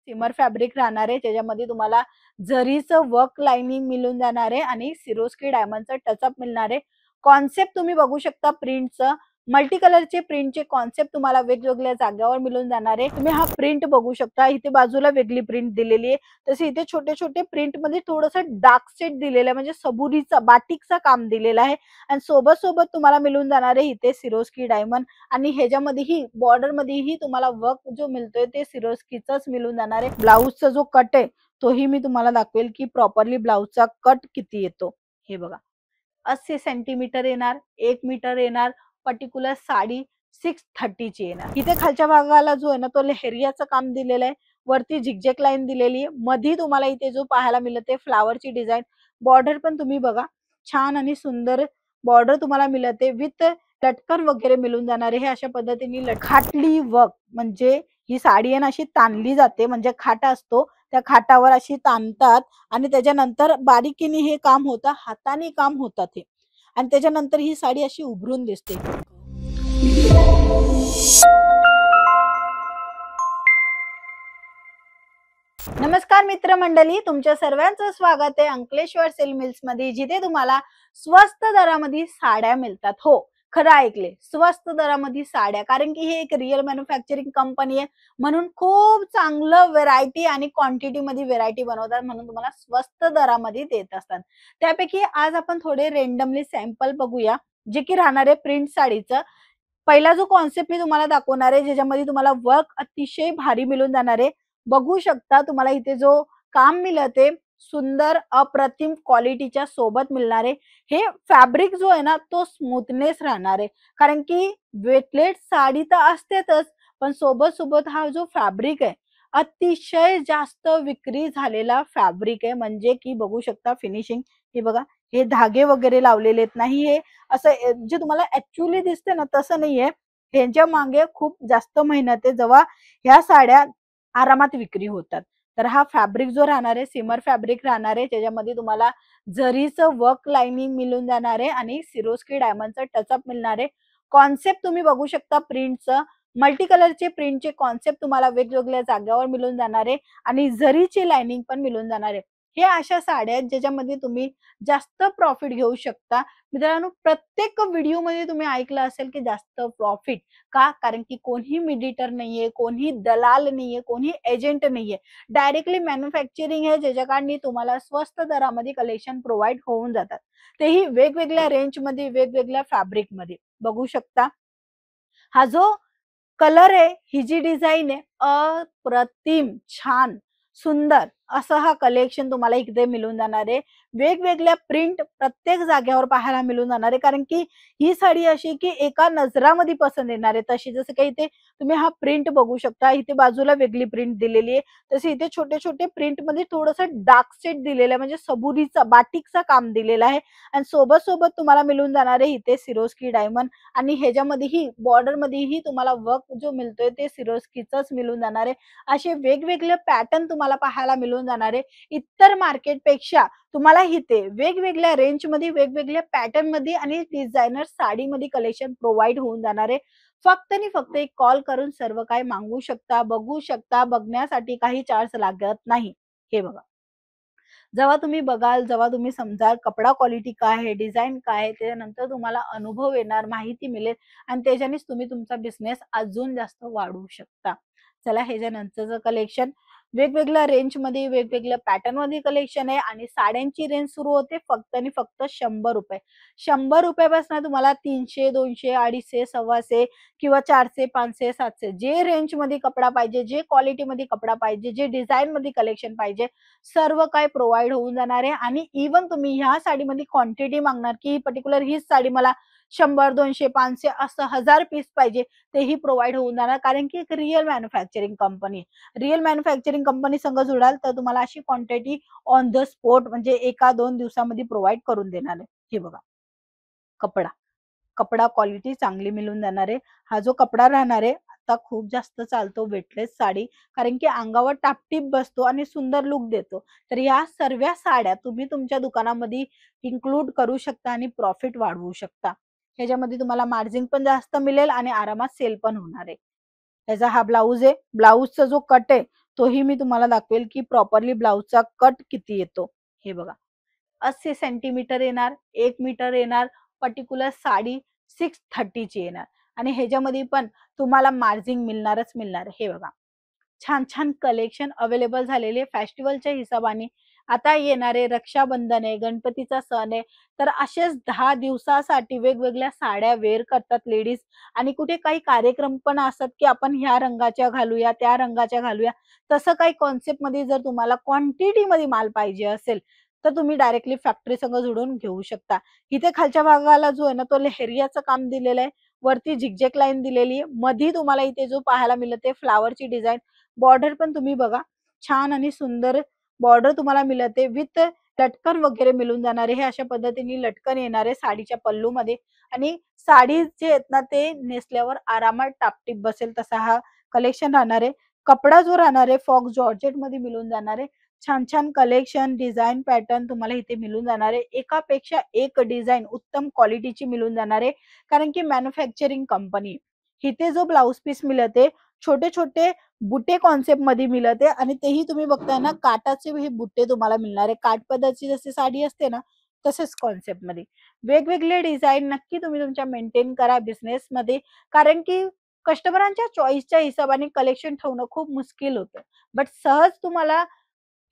सिमर fabric राहणार आहे, त्याच्यामध्ये तुम्हाला जरीचं वर्क लाइनिंग मिळून जाणार आहे आणि सिरोस्की डायमंडचं टचअप मिळणार आहे. कॉन्सेप्ट तुम्ही बघू शकता प्रिंटचं, मल्टी कलरचे प्रिंटचे कॉन्सेप्ट तुम्हाला वेगवेगळ्या जागेवर मिळून जाणार आहे. तुम्ही हा प्रिंट बघू शकता, इथे बाजूला वेगळी प्रिंट दिलेली आहे, तसे इथे छोटे छोटे प्रिंट मध्ये थोडंसं डार्क शेड दिलेलं आहे, म्हणजे सबुरीचा बाटिकचा काम दिलेलं आहे. आणि सोबत सोबत तुम्हाला मिळून जाणार आहे इथे सिरोस्की डायमंड आणि ह्याच्यामध्येही बॉर्डर मध्येही तुम्हाला वर्क जो मिळतोय ते सिरोस्कीचाच मिळून जाणार आहे. ब्लाउजचा जो कट आहे तोही मी तुम्हाला दाखवेल की प्रॉपरली ब्लाउजचा कट किती येतो. हे बघा, 80 सेंटीमीटर येणार, 1 मीटर येणार, पर्टिक्युलर साडी 630 ची येणार. इथे खालच्या भागाला जो आहे ना तो लेहरियाचं काम दिलेलं आहे, वरती झिगझॅग लाईन दिलेली आहे, मध्ये तुम्हाला इथे जो पाहायला मिळते फ्लावरची डिझाईन. बॉर्डर पण तुम्ही बघा, छान आणि सुंदर बॉर्डर तुम्हाला मिळते विथ लटकन वगैरे मिळून जाणार आहे. हे अशा पद्धतीने खाटली वर्क, म्हणजे ही साडी आहे ना अशी ताणली जाते, म्हणजे खाटा असतो त्या खाटावर अशी ताणतात आणि त्याच्यानंतर बारीकीने हे काम होतं, हाताने काम होतात हे, आणि त्याच्यानंतर ही साडी अशी उभरून दिसते. नमस्कार मित्रमंडळी, तुमच्या सर्वांचं स्वागत आहे अंकलेश्वर सिल्क मिल्स मध्ये, जिथे तुम्हाला स्वस्त दरामध्ये साड्या मिळतात. हो, खरं ऐकले, स्वस्त दरामध्ये साड्या, कारण की हे एक रिअल मॅन्युफॅक्चरिंग कंपनी आहे, म्हणून खूप चांगलं व्हेरायटी आणि क्वांटिटी मध्ये व्हेरायटी बनवतात, म्हणून तुम्हाला स्वस्त दरामध्ये देत असतात. त्यापैकी आज आपण थोडे रेंडमली सॅम्पल बघूया, जे की राहणार आहे प्रिंट साडीचं. पहिला जो कॉन्सेप्ट मी तुम्हाला दाखवणार आहे, ज्याच्यामध्ये तुम्हाला वर्क अतिशय भारी मिळून जाणार आहे. बघू शकता तुम्हाला इथे जो काम मिळते सुंदर अप्रतिम क्वालिटीच्या सोबत मिळणार आहे. हे फॅब्रिक जो आहे ना तो स्मूथनेस राहणार आहे, कारण की वेटलेट साडी तर असतेच, पण सोबत सोबत हा जो फॅब्रिक आहे अतिशय जास्त विक्री झालेला फॅब्रिक आहे. म्हणजे की बघू शकता फिनिशिंग, हे बघा, हे धागे वगैरे लावलेले आहेत, नाही हे असं जे तुम्हाला ऍक्च्युअली दिसते ना तसं नाहीये. ह्यांच्या मागे खूप जास्त मेहनत आहे, जेव्हा ह्या साड्या आरामात विक्री होतात. तर हा फॅब्रिक जो राहणार आहे सिमर फॅब्रिक राहणार आहे, त्याच्यामध्ये तुम्हाला जरीचं वर्क लाइनिंग मिळून जाणार आहे आणि सिरोस्की डायमंडचं टचअप मिळणार आहे. कॉन्सेप्ट तुम्ही बघू शकता प्रिंटचं, मल्टी कलरचे प्रिंटचे कॉन्सेप्ट तुम्हाला वेगवेगळ्या जागेवर मिळून जाणार आहे आणि जरीची लाइनिंग पण मिळून जाणार आहे. हे अशा साड्या आहेत ज्याच्यामध्ये तुम्ही जास्त प्रॉफिट घेऊ शकता. मित्रांनो, प्रत्येक व्हिडिओमध्ये तुम्ही ऐकलं असेल की जास्त प्रॉफिट का, कारण की कोणी मिडिटर नाहीये, कोणी दलाल नाहीये, कोणी एजंट नाहीये, डायरेक्टली मॅन्युफॅक्चरिंग आहे, ज्याच्याकडे तुम्हाला स्वस्त दरामध्ये कलेक्शन प्रोव्हाइड होऊन जातात, तेही वेगवेगळ्या रेंज मध्ये, वेगवेगळ्या फॅब्रिक मध्ये. बघू शकता हा जो कलर आहे, ही जी डिझाईन आहे अप्रतिम छान सुंदर असं हा कलेक्शन तुम्हाला इथे मिळून जाणार आहे. वेगवेगळ्या प्रिंट प्रत्येक जागेवर पाहायला मिळून जाणार आहे, कारण की ही साडी अशी की एका नजरामध्ये पसंत येणार आहे. तशी जसं काही इथे तुम्ही हा प्रिंट बघू शकता, इथे बाजूला वेगळी प्रिंट दिलेली आहे, तसे इथे छोटे छोटे प्रिंट मध्ये थोडंसं डार्क शेड दिलेलं आहे, म्हणजे सबुरीचा बाटिकचा काम दिलेलं आहे. आणि सोबत सोबत तुम्हाला मिळून जाणार आहे इथे सिरोस्की डायमंड आणि ह्याच्यामध्येही बॉर्डर मध्येही तुम्हाला वर्क जो मिळतोय ते सिरोस्कीचाच मिळून जाणार आहे. असे वेगवेगळे पॅटर्न तुम्हाला पाहायला मिळून जाणार आहे. इतर मार्केटपेक्षा तुम्हाला इथे वेगवेगळ्या रेंज मध्ये, वेगवेगळ्या पॅटर्न मध्ये आणि डिझायनर साडीमध्ये कलेक्शन प्रोव्हाइड होऊन जाणार आहे. फक्त आणि फक्त एक कॉल करून सर्व काही मागवू शकता, बघू शकता. बघण्यासाठी काही चार्ज लागत नाही. हे बघा, जेव्हा तुम्ही बघाल, जेव्हा तुम्ही समजाल कपडा क्वालिटी काय आहे, डिझाईन काय आहे, त्यानंतर तुम्हाला अनुभव येणार, माहिती मिळेल आणि त्याच्यानेच तुम्ही तुमचा बिझनेस अजून जास्त वाढवू शकता. चला, ह्याच्यानंतरचं कलेक्शन वेगवेगळ्या रेंज मध्ये, वेगवेगळ्या पॅटर्न मध्ये कलेक्शन आहे आणि साड्यांची रेंज सुरू होते फक्त आणि फक्त 100 रुपये. 100 रुपयापासून तुम्हाला 300, 200, 250, 225 किंवा 400, 500, 700 जे रेंज मध्ये कपडा पाहिजे, जे क्वालिटी मध्ये कपडा पाहिजे, जे डिझाईन मध्ये कलेक्शन पाहिजे, सर्व काही प्रोव्हाइड होऊन जाणार आहे. आणि इवन तुम्ही ह्या साडीमध्ये क्वांटिटी मागणार की पर्टिक्युलर हीच साडी मला 100, 200, 500 असं 1000 पीस पाहिजे, तेही प्रोव्हाइड होऊन जाणार, कारण की एक real manufacturing company. Real manufacturing company संग जुडाल तर तुम्हाला अशी क्वांटिटी ऑन द स्पॉट, म्हणजे 1-2 दिवसामध्ये प्रोव्हाइड करून देणार आहे. हे बघा, कपडा कपडा क्वालिटी चांगली मिळून जाणार आहे. हा जो कपडा राहणार आहे आता खूप जास्त चालतो वेटलेस साडी, कारण की अंगावर टापटीप बसतो आणि सुंदर लुक देतो. तर या सर्व साड्या तुम्ही तुमच्या दुकानामध्ये इन्क्लूड करू शकता आणि प्रॉफिट वाढवू शकता. ह्याच्यामध्ये तुम्हाला मार्जिन पण जास्त मिळेल आणि आरामात सेल पण होणार आहे. त्याचा हा ब्लाऊज आहे, ब्लाऊजचा जो कट आहे तोही मी तुम्हाला दाखवेल की प्रॉपरली ब्लाउजचा कट किती येतो. हे बघा, 80 सेंटीमीटर येणार, 1 मीटर येणार, पर्टिक्युलर साडी 630 ची येणार आणि ह्याच्यामध्ये पण तुम्हाला मार्जिन मिळणारच मिळणार. हे बघा, छान छान कलेक्शन अवेलेबल झालेले फेस्टिवलच्या हिशोबाने. आता येणारे रक्षाबंधन आहे, गणपतीचा सण आहे, तर असेच 10 दिवसासाठी वेगवेगळ्या साड्या वेअर करतात लेडीज. आणि कुठे काही कार्यक्रम पण असतात की आपण ह्या रंगाच्या घालूया, त्या रंगाच्या घालूया. तसं काही कॉन्सेप्ट मध्ये जर तुम्हाला क्वांटिटी मध्ये माल पाहिजे असेल तर तुम्ही डायरेक्टली फॅक्टरी संग जोडून घेऊ शकता. इथे खालच्या भागाला जो आहे ना तो लेहेरियाचं काम दिलेलं आहे, वरती झिगझॅग लाईन दिलेली आहे, मध्ये तुम्हाला इथे जो पाहायला मिळत आहे फ्लावरची डिझाईन. बॉर्डर पण तुम्ही बघा, छान आणि सुंदर बॉर्डर तुम्हाला मिळते विथ लटकन वगैरे मिळून जाणारे. हे अशा पद्धतीने लटकन येणारे साडीच्या पल्लूमध्ये आणि साडी जे आहेत ना ते नेसल्यावर आरामात टापटीप बसेल तसा हा कलेक्शन राहणार आहे. कपडा जो राहणार आहे फॉक्स जॉर्जेट मध्ये मिळून जाणार आहे. छान छान कलेक्शन डिझाईन पॅटर्न तुम्हाला इथे मिळून जाणार आहे. एकापेक्षा एक डिझाईन उत्तम क्वालिटीची मिळून जाणार आहे, कारण की मॅन्युफॅक्चरिंग कंपनी. इथे जो ब्लाउज पीस मिळते छोटे छोटे बुटे कॉन्सेप्ट मध्ये मिळते आणि तेही तुम्ही बघताय ना काटाचे हे बुट्टे तुम्हाला मिळणार आहे. काठ पदरची जशी साडी असते ना तसेच कॉन्सेप्ट मध्ये वेगवेगळे डिझाईन नक्की तुम्ही तुमच्या मेंटेन करा बिझनेस मध्ये, कारण की कस्टमरांच्या चॉईसच्या हिशोबाने कलेक्शन ठेवणं खूप मुश्किल होतं. बट सहज तुम्हाला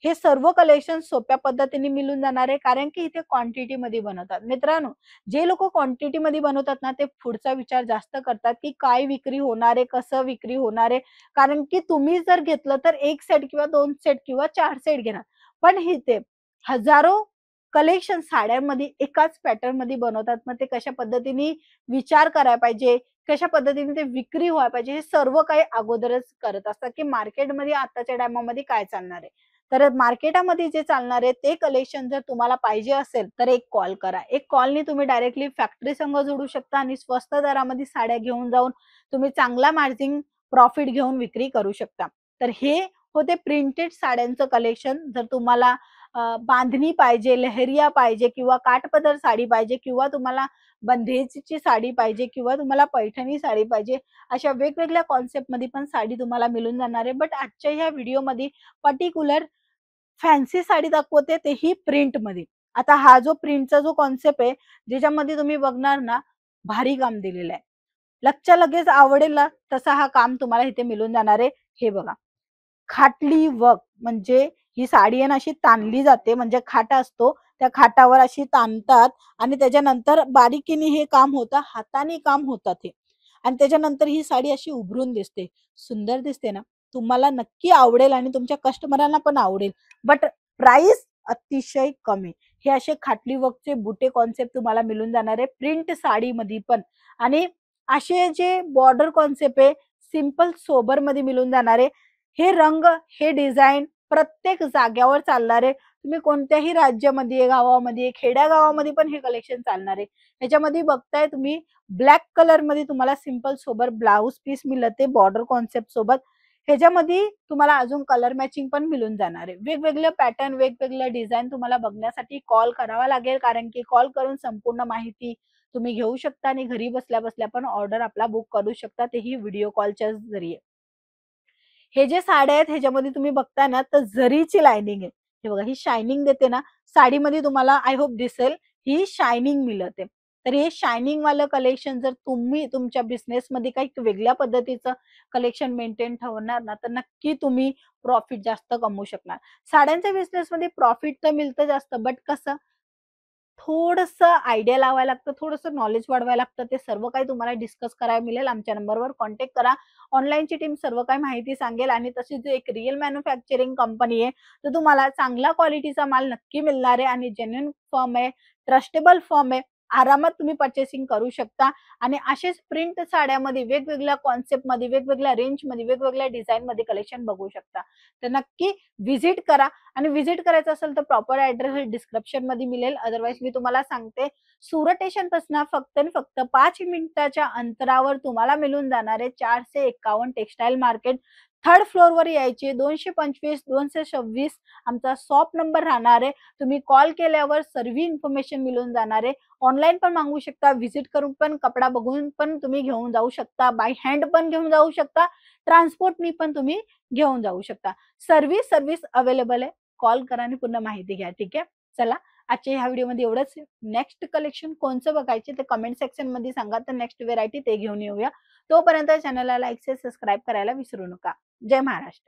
हे सर्व कलेक्शन सोप्या पद्धतीने मिळून जाणार आहे, कारण की इथे क्वांटिटी मध्ये बनवतात. मित्रांनो, जे लोक क्वांटिटी मध्ये बनवतात ना ते पुढचा विचार जास्त करतात की काय विक्री होणार आहे, कसं विक्री होणार आहे. कारण की तुम्ही जर घेतलं तर एक सेट किंवा 2 सेट किंवा 4 सेट घेणार, पण इथे हजारो कलेक्शन साड्यांमध्ये एकाच पॅटर्न मध्ये बनवतात. मग ते कशा पद्धतीने विचार करायला पाहिजे, कशा पद्धतीने ते विक्री व्हायला पाहिजे, हे सर्व काही अगोदरच करत असतात की मार्केटमध्ये आताच्या टायमामध्ये काय चालणार आहे. तर मार्केटामध्ये जे चालणार आहे ते कलेक्शन जर तुम्हाला पाहिजे असेल तर एक कॉल करा. एक कॉलनी तुम्ही डायरेक्टली फॅक्टरी संग जोडू शकता आणि स्वस्त दरामध्ये साड्या घेऊन जाऊन तुम्ही चांगला मार्जिन प्रॉफिट घेऊन विक्री करू शकता. तर हे होते प्रिंटेड साड्यांचं कलेक्शन. जर तुम्हाला बांधणी पाहिजे, लहेरिया पाहिजे किंवा काठपदर साडी पाहिजे किंवा तुम्हाला बंधेजची साडी पाहिजे किंवा तुम्हाला पैठणी साडी पाहिजे, अशा वेगवेगळ्या कॉन्सेप्ट मध्ये पण साडी तुम्हाला मिळून जाणार आहे. बट आजच्या ह्या व्हिडिओमध्ये पर्टिक्युलर फॅन्सी साडी दाखवते तेही प्रिंट मध्ये. आता हा जो प्रिंटचा जो कॉन्सेप्ट आहे ज्याच्यामध्ये तुम्ही बघणार ना भारी काम दिलेलं आहे, लगच्या लगेच आवडेल ना तसा हा काम तुम्हाला इथे मिळून जाणार आहे. हे बघा, खाटली वर्क म्हणजे ही साडी आहे ना अशी ताणली जाते, म्हणजे खाटा असतो त्या खाटावर अशी ताणतात आणि त्याच्यानंतर बारीकीने हे काम होतं, हाताने काम होतात हे. आणि त्याच्यानंतर ही साडी अशी उभरून दिसते, सुंदर दिसते ना. तुम्हाला नक्की आवडेल आणि तुमच्या कस्टमरांना पण आवडेल. बट प्राइस अतिशय कमी. हे असे खाटली वर्कचे बुटे कॉन्सेप्ट तुम्हाला मिळून जाणार आहे प्रिंट साडीमध्ये पण. आणि असे जे बॉर्डर कॉन्सेप्ट आहे सिंपल सोबर मध्ये मिळून जाणार आहे. हे रंग, हे डिझाईन प्रत्येक जाग्यावर चालणार आहे. तुम्ही कोणत्याही राज्यामध्ये, गावामध्ये, खेड्यागावामध्ये पण हे कलेक्शन चालणार आहे. ह्याच्यामध्ये बघताय तुम्ही ब्लॅक कलर मध्ये तुम्हाला सिंपल सोबर ब्लाउज पीस मिळते बॉर्डर कॉन्सेप्ट सोबत. ह्याच्यामध्ये तुम्हाला अजून कलर मॅचिंग पण मिळून जाणार आहे. वेगवेगळे पॅटर्न, वेगवेगळे डिझाईन तुम्हाला बघण्यासाठी कॉल करावा लागेल, कारण की कॉल करून संपूर्ण माहिती तुम्ही घेऊ शकता आणि घरी बसल्या बसल्या पण ऑर्डर आपला बुक करू शकता, तेही व्हिडिओ कॉलच्या जरिये. हे जे साड्या आहेत ह्याच्यामध्ये तुम्ही बघताय ना तर जरीची लाइनिंग आहे. हे बघा, ही शायनिंग देते ना साडीमध्ये, तुम्हाला आय होप दिसेल ही शायनिंग मिळते. तर हे शायनिंग वालं कलेक्शन जर तुम्ही तुमच्या बिझनेस मध्ये काही वेगळ्या पद्धतीचं कलेक्शन मेंटेन ठेवणार ना तर नक्की तुम्ही प्रॉफिट जास्त कमवू शकणार. साड्यांच्या बिझनेस मध्ये प्रॉफिट तर मिळतं जास्त, बट कसं थोडंसं आयडिया लावायला लागतं, थोडंसं नॉलेज वाढवायला लागतं. ते सर्व काही तुम्हाला डिस्कस करायला मिळेल. आमच्या नंबरवर कॉन्टॅक्ट करा. ऑनलाईनची टीम सर्व काही माहिती सांगेल आणि तशी जी एक रिअल मॅन्युफॅक्चरिंग कंपनी आहे, तर तुम्हाला चांगला क्वालिटीचा माल नक्की मिळणार आहे आणि जेन्युइन फर्म आहे, ट्रस्टेबल फर्म आहे. आरामात तुम्ही पर्चेसिंग करू शकता आणि असेच प्रिंट साड्यामध्ये वेगवेगळ्या कॉन्सेप्टमध्ये, वेगवेगळ्या रेंजमध्ये, वेगवेगळ्या डिझाईनमध्ये कलेक्शन बघू शकता. तर नक्की व्हिजिट करा आणि व्हिजिट करायचं असेल तर प्रॉपर ॲड्रेस डिस्क्रिप्शन मध्ये मिळेल. अदरवाईज मी तुम्हाला सांगते, सुरत स्टेशन पासून फक्त आणि फक्त 5 मिनिटाच्या अंतरावर तुम्हाला मिळून जाणार आहे 451 टेक्सटाईल मार्केट, थर्ड फ्लोअरवर यायचे. 225 226 आमचा शॉप नंबर राहणार आहे. तुम्ही कॉल केल्यावर सर्व इन्फॉर्मेशन मिळून जाणार आहे. ऑनलाईन पण मागवू शकता, व्हिजिट करून पण कपडा बघून पण तुम्ही घेऊन जाऊ शकता, बाय हँड पण घेऊन जाऊ शकता, ट्रान्सपोर्टनी पण तुम्ही घेऊन जाऊ शकता. सर्व्हिस अवेलेबल आहे. कॉल करा आणि पूर्ण माहिती घ्या. ठीक आहे. चला, आजच्या ह्या व्हिडिओमध्ये एवढंच. नेक्स्ट कलेक्शन कोणचं बघायचे ते कमेंट सेक्शन मध्ये सांगा, तर नेक्स्ट व्हेरायटी ते घेऊन येऊया. तोपर्यंत चॅनलला लाईक, शेअर, सबस्क्राईब करायला विसरू नका. जय महाराष्ट्र.